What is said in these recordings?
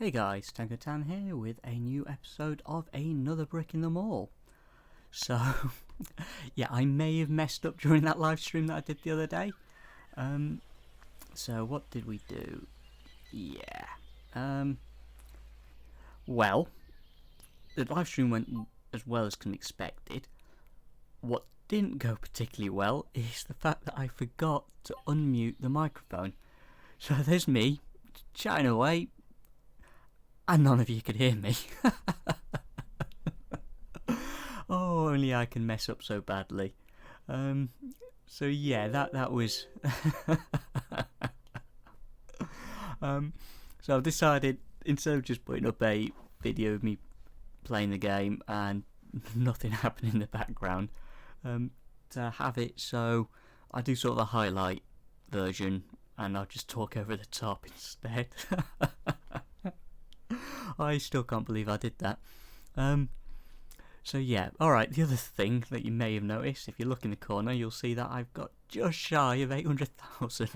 Hey guys, Tankertan here with a new episode of Another Brick in the Mall. So, yeah, I may have messed up during that live stream that I did the other day. So what did we do? Well, the live stream went as well as can be expected. What didn't go particularly well is the fact that I forgot to unmute the microphone. So there's me, chatting away, and none of you could hear me. Oh, only I can mess up so badly. So yeah, that was. So I've decided, instead of just putting up a video of me playing the game and nothing happening in the background, to have it so I do sort of a highlight version and I'll just talk over the top instead. I still can't believe I did that. So yeah, alright, the other thing that you may have noticed, if you look in the corner, you'll see that I've got just shy of 800,000.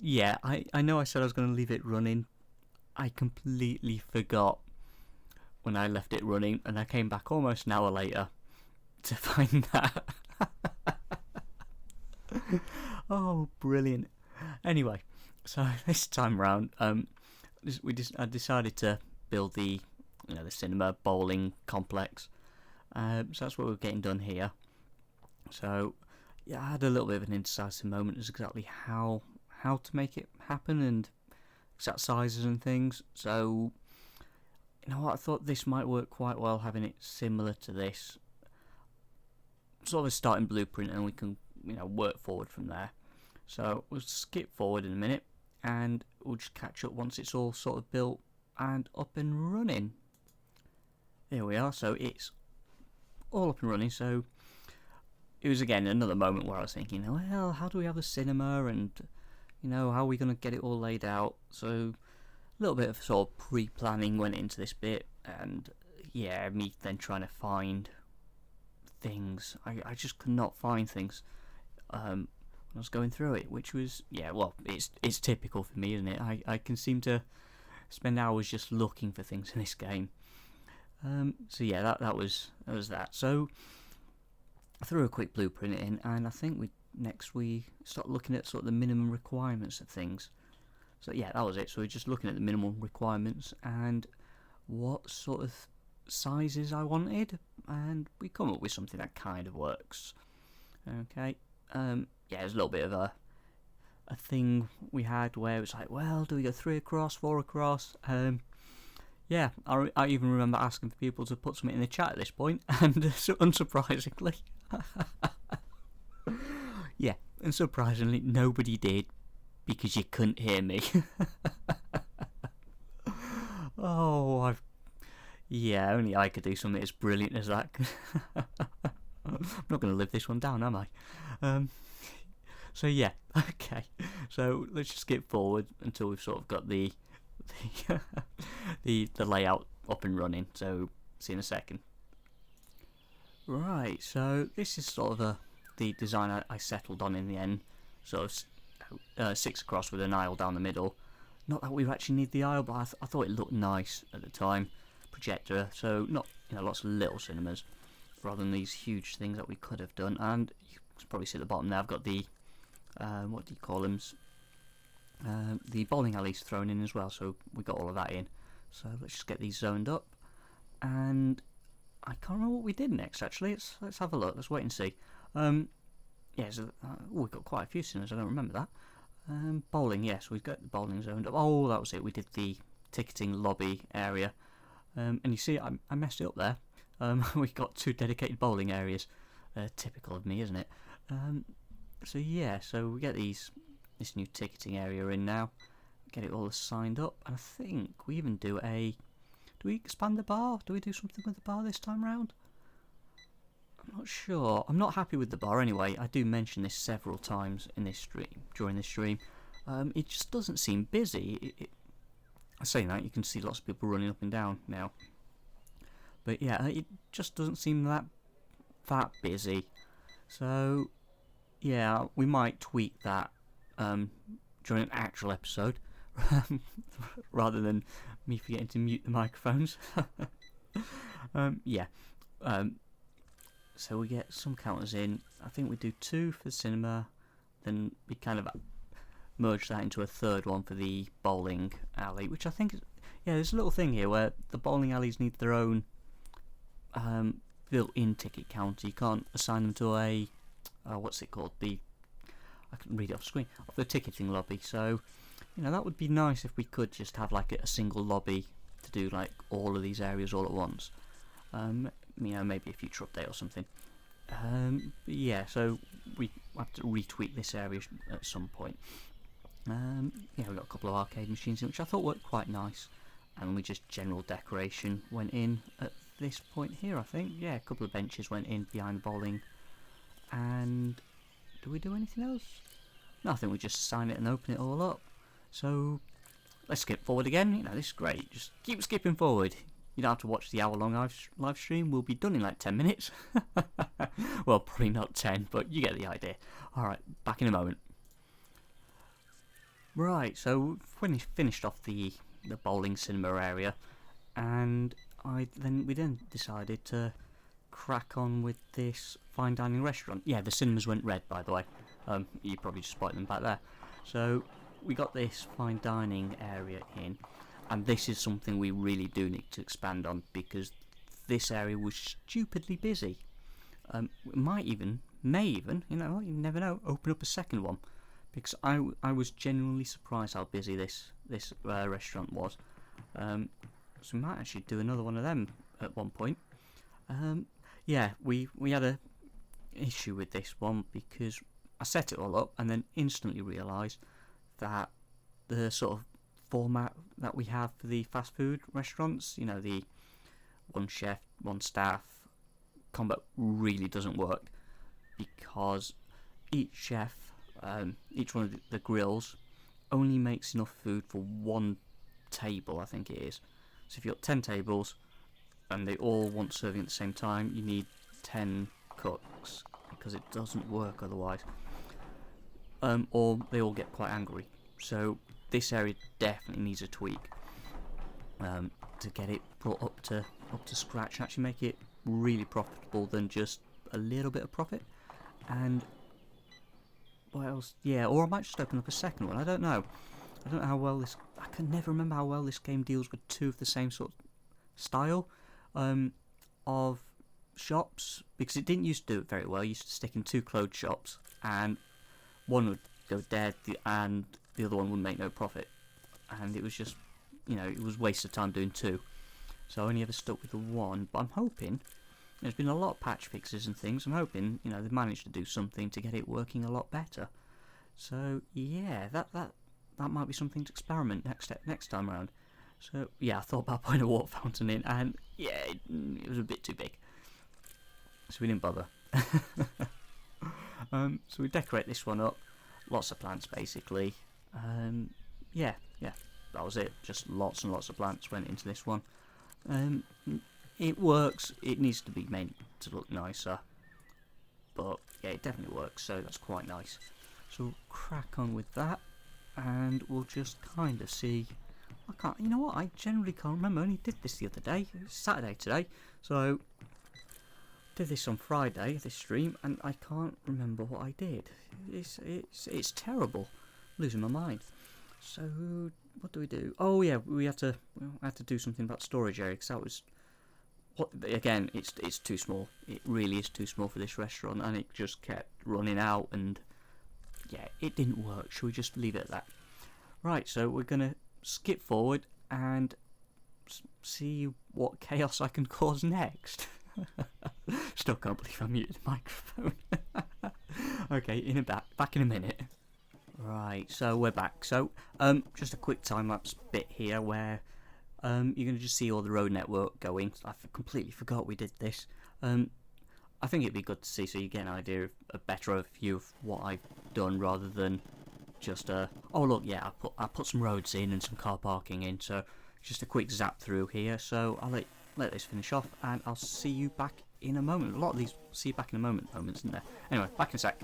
Yeah, I know I said I was going to leave it running. I completely forgot when I left it running, and I came back almost an hour later to find that. Oh, brilliant. Anyway, so this time round, I decided to build the cinema bowling complex. So that's what we're getting done here. So yeah, I had a little bit of an indecisive moment as exactly how to make it happen and exact sizes and things. So you know what, I thought this might work quite well, having it similar to this, sort of a starting blueprint, and we can work forward from there. So we'll skip forward in a minute and we'll just catch up once it's all sort of built and up and running. There we are, so it's all up and running. So it was again another moment where I was thinking, well, how do we have the cinema, and how are we going to get it all laid out? So a little bit of sort of pre-planning went into this bit, and yeah, me then trying to find things. I just could not find things when I was going through it, which was, it's typical for me, isn't it? I can seem to spend hours just looking for things in this game. So yeah, that was that. So I threw a quick blueprint in, and I think we start looking at sort of the minimum requirements of things. So yeah, that was it. So we're just looking at the minimum requirements and what sort of sizes I wanted, and we come up with something that kind of works. Okay. Yeah, there's a little bit of a thing we had where it was like, well, do we go 3 across, 4 across? Yeah, I even remember asking for people to put something in the chat at this point, and unsurprisingly, yeah, and surprisingly, nobody did, because you couldn't hear me. Oh, yeah, only I could do something as brilliant as that. I'm not going to live this one down, am I? So yeah, okay. So let's just skip forward until we've sort of got the layout up and running. So see you in a second. Right. So this is sort of the design I settled on in the end. So 6 across with an aisle down the middle. Not that we actually need the aisle, but I thought it looked nice at the time. Projector. So not lots of little cinemas, rather than these huge things that we could have done. And you can probably see at the bottom there, I've got the what do you call them? The bowling alleys thrown in as well, so we got all of that in. So let's just get these zoned up, and I can't remember what we did next. Actually, let's have a look. Let's wait and see. Yeah, so we've got quite a few cinemas. I don't remember that. Bowling, yes, we've got the bowling zoned up. Oh, that was it. We did the ticketing lobby area, and you see, I messed it up there. We got 2 dedicated bowling areas. Typical of me, isn't it? So yeah, so we get this new ticketing area in now, get it all signed up, and I think we even do we expand the bar? Do we do something with the bar this time round? I'm not sure. I'm not happy with the bar anyway. I do mention this several times in this stream, during this stream. It just doesn't seem busy. I say that, you can see lots of people running up and down now. But yeah, it just doesn't seem that busy. So yeah, we might tweak that during an actual episode rather than me forgetting to mute the microphones. Yeah. So we get some counters in. I think we do 2 for the cinema, then we kind of merge that into a third one for the bowling alley, which I think is, yeah, there's a little thing here where the bowling alleys need their own built-in ticket counter. You can't assign them to a what's it called? I can read it off screen, of the ticketing lobby. So, you know, that would be nice if we could just have like a single lobby to do like all of these areas all at once. You know, maybe a future update or something. Yeah, so we have to retweak this area at some point. Yeah, we got a couple of arcade machines in, which I thought worked quite nice, and we just general decoration went in at this point here. I think, yeah, a couple of benches went in behind the bowling. And do we do anything else? No, I think we just sign it and open it all up. So let's skip forward again. You know, this is great. Just keep skipping forward. You don't have to watch the hour-long live stream. We'll be done in like 10 minutes. Well, probably not 10, but you get the idea. Alright, back in a moment. Right, so we finished off the bowling cinema area, and we then decided to crack on with this fine dining restaurant. Yeah, the cinemas went red, by the way. You probably just spotted them back there. So we got this fine dining area in, and this is something we really do need to expand on, because this area was stupidly busy. We may even, you know, you never know, open up a second one, because I was genuinely surprised how busy this restaurant was. So we might actually do another one of them at one point. Yeah, we had a issue with this one because I set it all up and then instantly realised that the sort of format that we have for the fast food restaurants, you know, the one chef, one staff combat really doesn't work, because each chef, each one of the grills only makes enough food for one table, I think it is. So if you've got 10 tables and they all want serving at the same time, you need 10 cooks, because it doesn't work otherwise. Or they all get quite angry. So this area definitely needs a tweak to get it brought up to scratch, and actually make it really profitable than just a little bit of profit. And what else? Yeah, or I might just open up a second one. I don't know how well this. I can never remember how well this game deals with 2 of the same sort of style of shops, because it didn't used to do it very well. It used to stick in 2 clothes shops, and one would go dead, and the other one would make no profit, and it was just, you know, it was a waste of time doing 2. So I only ever stuck with the one. But I'm hoping, there's been a lot of patch fixes and things. I'm hoping, you know, they've managed to do something to get it working a lot better. So yeah, that might be something to experiment next time around. So yeah, I thought about putting a water fountain in, and yeah, it was a bit too big, so we didn't bother. So we decorate this one up, lots of plants basically. Yeah, that was it. Just lots and lots of plants went into this one. It works. It needs to be made to look nicer, but yeah, it definitely works. So that's quite nice. So we'll crack on with that, and we'll just kind of see. You know what? I generally can't remember. I only did this the other day. It's Saturday today, so did this on Friday, this stream, and I can't remember what I did. It's terrible. I'm losing my mind. So what do we do? Oh yeah, we had to do something about storage area, because that was again, it's too small. It really is too small for this restaurant, and it just kept running out, and yeah, it didn't work. Shall we just leave it at that? Right, so we're gonna skip forward and see what chaos I can cause next. Still can't believe I muted the microphone. Okay, back in a minute. Right, so we're back. So just a quick time-lapse bit here where you're going to just see all the road network going. I completely forgot we did this. I think it'd be good to see, so you get an idea of a better overview of what I've done, rather than just oh look, yeah, I put some roads in and some car parking in. So just a quick zap through here. So I'll let this finish off, and I'll see you back in a moment. A lot of these see you back in a moments, isn't there? Anyway, back in a sec.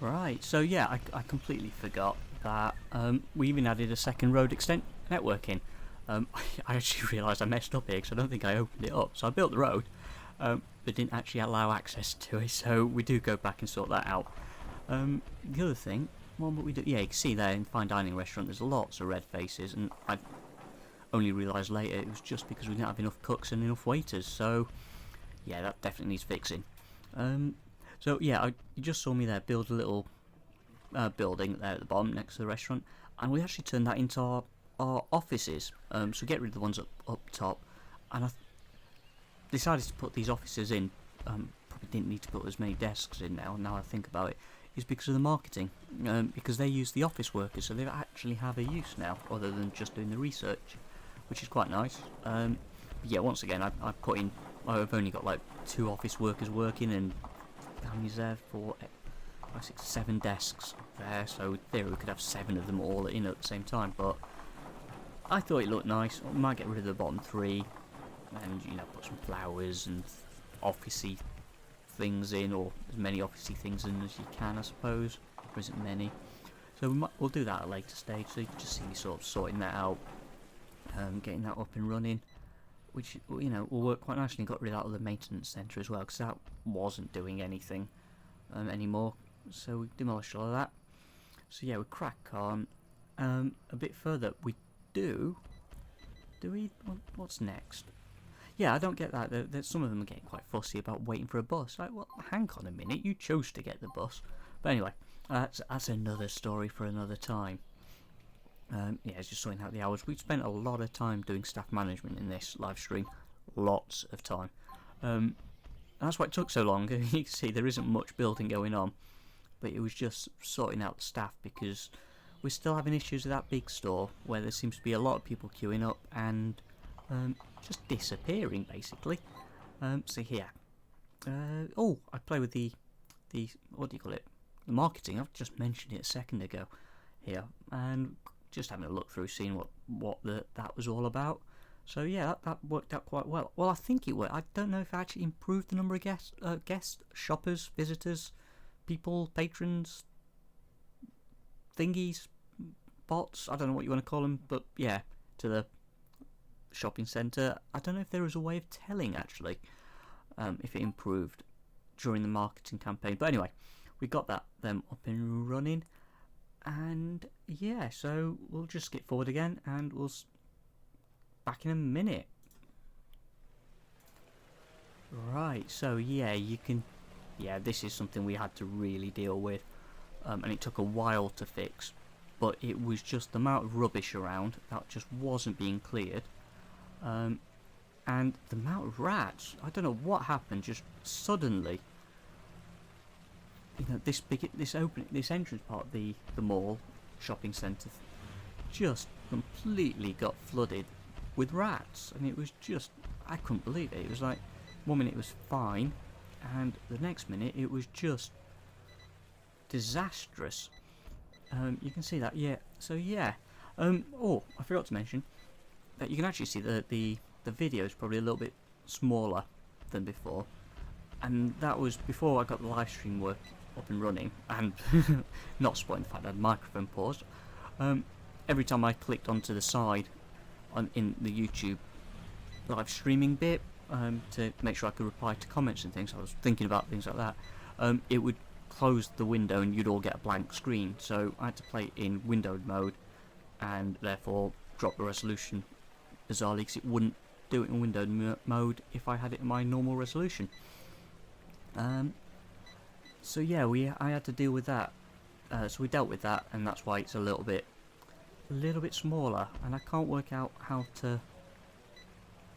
Right, so yeah, I completely forgot that we even added a second road extent network in. I actually realised I messed up here because I don't think I opened it up. So I built the road, but didn't actually allow access to it, so we do go back and sort that out. The other thing, what we do, yeah, you can see there in Fine Dining Restaurant there's lots of red faces, and I only realised later it was just because we didn't have enough cooks and enough waiters, so yeah, that definitely needs fixing. So yeah, you just saw me there build a little building there at the bottom next to the restaurant, and we actually turned that into our offices. So get rid of the ones up top, and I decided to put these offices in. Probably didn't need to put as many desks in now I think about it, is because of the marketing, because they use the office workers, so they actually have a use now other than just doing the research, which is quite nice. But yeah, once again, I've only got like 2 office workers working, and how many's there? 4, 5, 6, 7 desks there, so in theory we could have 7 of them all in at the same time, but I thought it looked nice. I might get rid of the bottom 3 and, you know, put some flowers and officey things in, or as many officey things in as you can, I suppose. There isn't many, so we'll do that at a later stage. So you can just see me sort of sorting that out, getting that up and running, which, you know, will work quite nicely. And got rid of that other maintenance centre as well, because that wasn't doing anything anymore. So we demolished all of that. So yeah, we crack on. A bit further, do we? What's next? Yeah, I don't get that. Some of them are getting quite fussy about waiting for a bus. Like, well, hang on a minute, you chose to get the bus. But anyway, that's another story for another time. Yeah, it's just sorting out the hours. We've spent a lot of time doing staff management in this live stream. Lots of time. That's why it took so long. You can see there isn't much building going on. But it was just sorting out the staff, because we're still having issues with that big store where there seems to be a lot of people queuing up and just disappearing, basically. So here. I play with the what do you call it? The marketing. I've just mentioned it a second ago here, and just having a look through, seeing what that was all about. So yeah, that worked out quite well. Well, I think it worked. I don't know if it actually improved the number of guests, shoppers, visitors, people, patrons, thingies, bots. I don't know what you want to call them, but yeah, to the shopping centre. I don't know if there was a way of telling actually if it improved during the marketing campaign. But anyway, we got them up and running. And yeah, so we'll just skip forward again, and we'll back in a minute. Right, so yeah, this is something we had to really deal with, and it took a while to fix, but it was just the amount of rubbish around that just wasn't being cleared, and the amount of rats. I don't know what happened, just suddenly. You know, this entrance part of the mall shopping centre just completely got flooded with rats, and it was just, I couldn't believe it. It was like, one minute it was fine, and the next minute it was just disastrous. You can see that, yeah. So yeah. Oh, I forgot to mention that you can actually see the video is probably a little bit smaller than before, and that was before I got the live stream work up and running, and not spoiling the fact that I had the microphone paused. Every time I clicked onto the side in the YouTube live streaming bit to make sure I could reply to comments and things, I was thinking about things like that, it would close the window and you'd all get a blank screen, so I had to play it in windowed mode, and therefore drop the resolution bizarrely, because it wouldn't do it in windowed mode if I had it in my normal resolution. So yeah, I had to deal with that. So we dealt with that, and that's why it's a little bit smaller, and I can't work out how to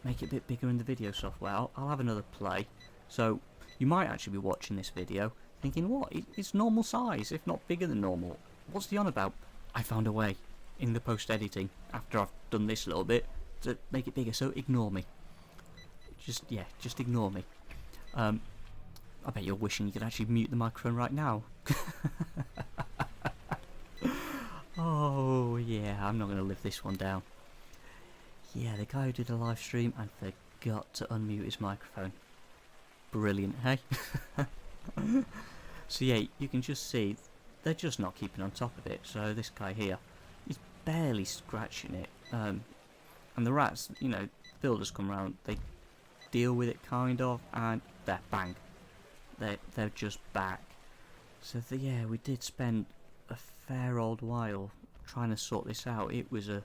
make it a bit bigger in the video software. I'll have another play. So you might actually be watching this video thinking, what? It's normal size, if not bigger than normal. What's the on about? I found a way in the post editing after I've done this little bit to make it bigger. So ignore me. Just ignore me. I bet you're wishing you could actually mute the microphone right now. Oh yeah, I'm not going to live this one down. Yeah, the guy who did a live stream and forgot to unmute his microphone. Brilliant, hey? So yeah, you can just see they're just not keeping on top of it. So this guy here, he's barely scratching it. And the rats, you know, builders come around, they deal with it kind of, and they're bang. They're just back. So yeah, we did spend a fair old while trying to sort this out. It was a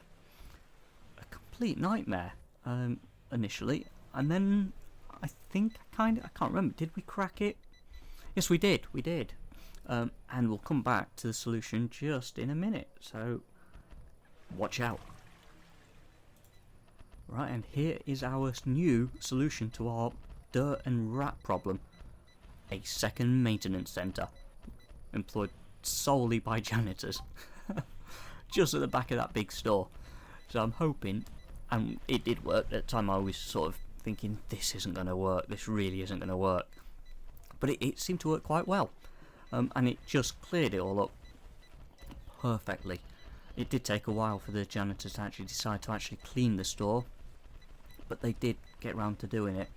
complete nightmare initially, and then I think I can't remember. Did we crack it? Yes, we did. And we'll come back to the solution just in a minute. So watch out. Right, and here is our new solution to our dirt and rat problem. A second maintenance centre, employed solely by janitors, just at the back of that big store. So I'm hoping, and it did work. At the time I was sort of thinking, this isn't going to work, this really isn't going to work. But it seemed to work quite well. And it just cleared it all up perfectly. It did take a while for the janitors to actually decide to actually clean the store, but they did get round to doing it,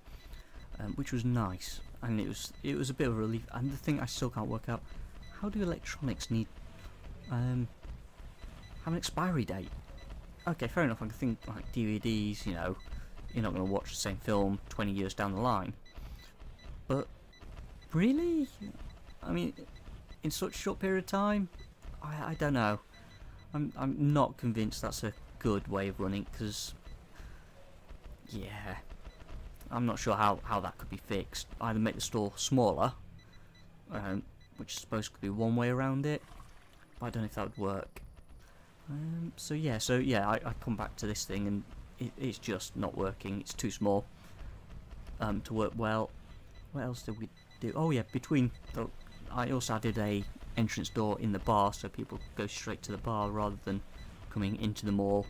which was nice, and it was a bit of a relief. And the thing I still can't work out, how do electronics need have an expiry date? Okay, fair enough, I can think like DVDs, you know, you're not going to watch the same film 20 years down the line, but really? I mean, in such a short period of time? I don't know. I'm not convinced that's a good way of running, because yeah, I'm not sure how that could be fixed. Either make the store smaller, which I suppose could be one way around it, but I don't know if that would work. So yeah, I come back to this thing, and it's just not working. It's too small to work well. What else did we do? Oh yeah, I also added a entrance door in the bar, so people go straight to the bar rather than coming into the mall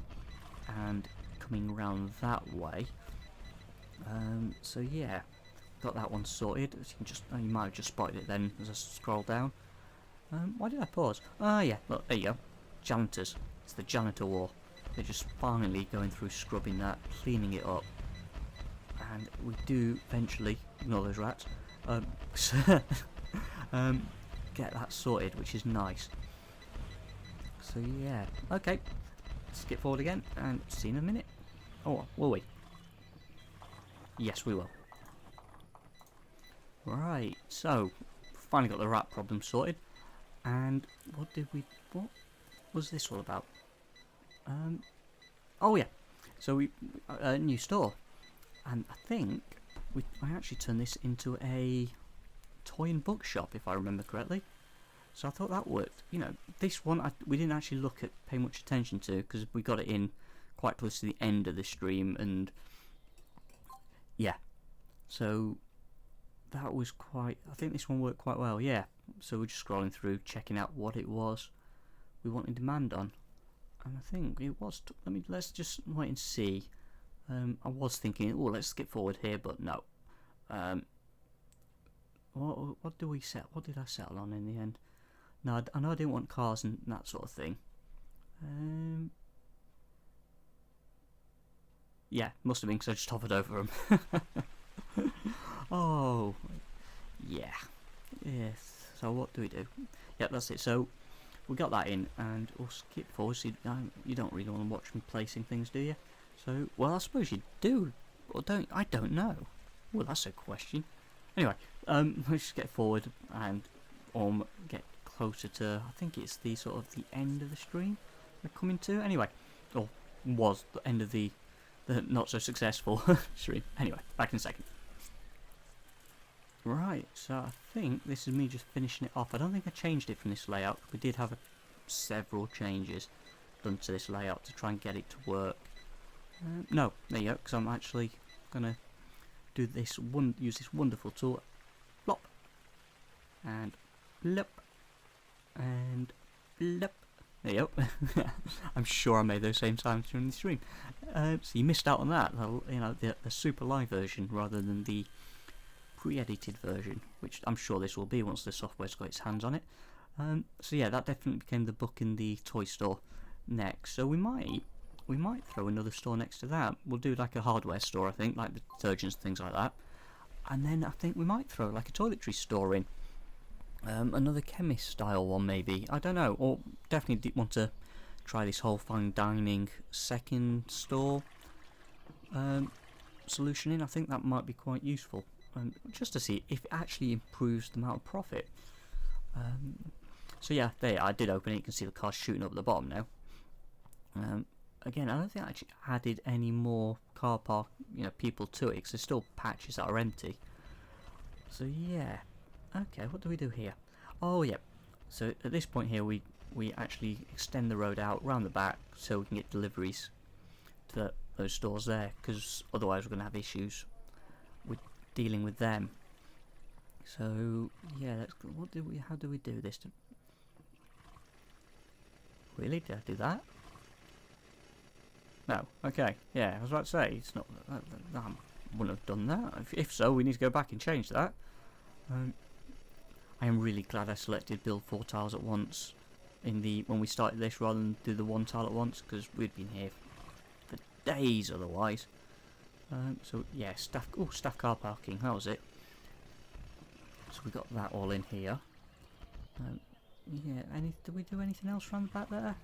and coming around that way. So yeah, got that one sorted. You might have just spotted it then as I scroll down. Why did I pause? Ah yeah, look, there you go. Janitors. It's the janitor war. They're just finally going through scrubbing that, cleaning it up, and we do eventually ignore those rats. Get that sorted, which is nice. So yeah, okay, skip forward again and see you in a minute. Oh, will we? Yes, we will. Right, so finally got the rat problem sorted. And what was this all about? Oh yeah, so we a new store, and I think I actually turned this into a toy and bookshop, if I remember correctly. So I thought that worked. You know, this one we didn't actually pay much attention to, because we got it in quite close to the end of the stream, and yeah, so that was I think this one worked quite well. Yeah, so we're just scrolling through, checking out what it was we wanted demand on, and I think it was. Let's just wait and see. I was thinking, oh, let's skip forward here, but no. What do we set? What did I settle on in the end? No, I know I didn't want cars and that sort of thing. Yeah, must have been because I just hovered over them. Oh, yeah. Yes. So what do we do? Yep, that's it. So we got that in, and we'll skip forward. So you don't really want to watch me placing things, do you? So, well, I suppose you do, or don't. I don't know. Well, that's a question. Anyway, let's just get forward and get closer to. I think it's the sort of the end of the stream we're coming to. Anyway, or was the end of the not so successful stream. Anyway, back in a second. Right, so I think this is me just finishing it off. I don't think I changed it from this layout. We did have several changes done to this layout to try and get it to work. No, there you go, because I'm actually gonna do this use this wonderful tool. Plop and blop and blop. There you go. I'm sure I made those same times during the stream. So you missed out on that. You know, the super live version rather than the pre-edited version, which I'm sure this will be once the software's got its hands on it. So yeah, that definitely became the book in the toy store next. So we might throw another store next to that. We'll do like a hardware store, I think, like the detergents, things like that. And then I think we might throw like a toiletry store in. Another chemist style one maybe, I don't know, or definitely want to try this whole fine dining second store solution in. I think that might be quite useful, just to see if it actually improves the amount of profit. So yeah, there, I did open it. You can see the car shooting up at the bottom now. Again, I don't think I actually added any more car park, people to it, because there's still patches that are empty. So yeah, okay, what do we do here? Oh yeah, so at this point here we actually extend the road out round the back so we can get deliveries to those stores there, because otherwise we're going to have issues with dealing with them. So yeah, how do we do this? Really, did I do that? No. Okay. Yeah, I was about to say it's not. I wouldn't have done that. If so, we need to go back and change that. I am really glad I selected build 4 tiles at once when we started this, rather than do the 1 tile at once, because we'd been here for days otherwise. So yeah, staff car parking. That was it. So we got that all in here. Yeah. Did we do anything else around the back there?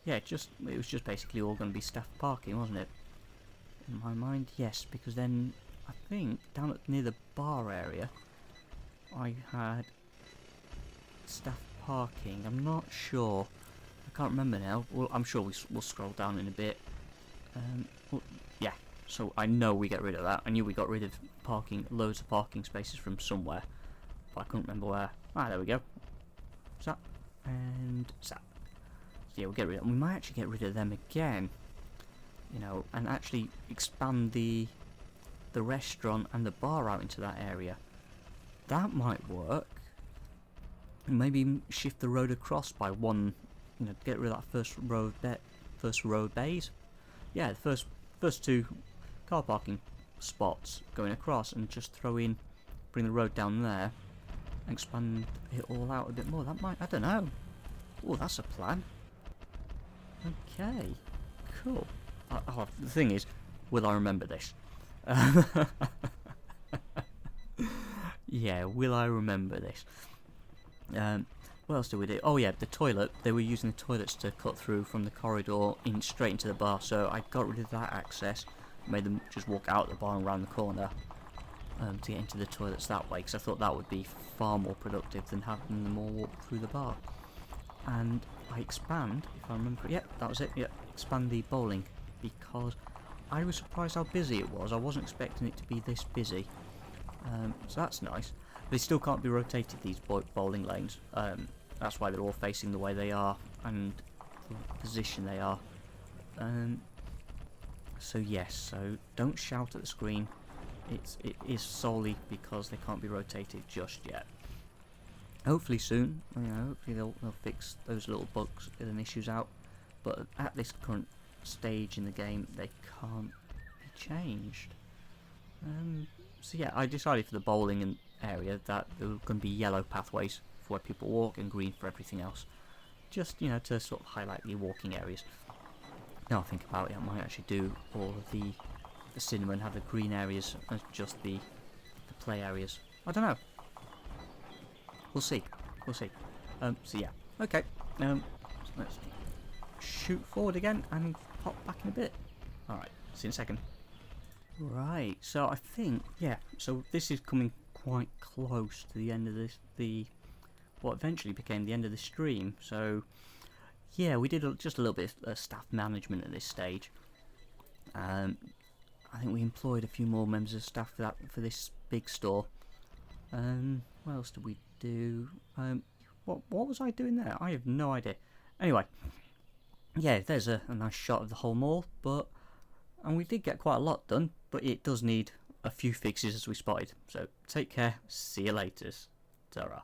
Yeah, it was just basically all going to be staff parking, wasn't it? In my mind, yes, because then I think down near the bar area, I had staff parking. I'm not sure. I can't remember now. Well, I'm sure we'll scroll down in a bit. Well, yeah. So I know we get rid of that. I knew we got rid of loads of parking spaces from somewhere, but I couldn't remember where. Ah, there we go. Zap and zap. Yeah, we'll get rid of them. We might actually get rid of them again, and actually expand the restaurant and the bar out into that area. That might work. And maybe shift the road across by one, get rid of that first row of bays. Yeah, the first 2 car parking spots going across, and just bring the road down there, and expand it all out a bit more. That might, I don't know. Oh, that's a plan. Okay, cool. The thing is, will I remember this? Yeah, will I remember this? What else did we do? Oh yeah, the toilet. They were using the toilets to cut through from the corridor straight into the bar, so I got rid of that access. Made them just walk out the bar and round the corner to get into the toilets that way, because I thought that would be far more productive than having them all walk through the bar. And I expand, if I remember. Yep, that was it. Yep, expand the bowling, because I was surprised how busy it was. I wasn't expecting it to be this busy. So that's nice. They still can't be rotated, these bowling lanes. That's why they're all facing the way they are and the position they are. So yes, so don't shout at the screen. It is solely because they can't be rotated just yet. Hopefully soon, hopefully they'll fix those little bugs and issues out. But at this current stage in the game, they can't be changed. So yeah, I decided for the bowling area that there were going to be yellow pathways for where people walk and green for everything else. Just, to sort of highlight the walking areas. Now I think about it, I might actually do all of the cinema and have the green areas as just the play areas. I don't know. We'll see. So yeah, okay. So let's shoot forward again and pop back in a bit. Alright, see you in a second. Right, so I think, yeah, so this is coming quite close to the end of what eventually became the end of the stream. So yeah, we did just a little bit of staff management at this stage. I think we employed a few more members of staff for this big store. What else did we do? What was I doing there? I have no idea. Anyway, yeah, there's a nice shot of the whole mall, and we did get quite a lot done, but it does need a few fixes as we spotted. So take care, see you later. Ta-ra.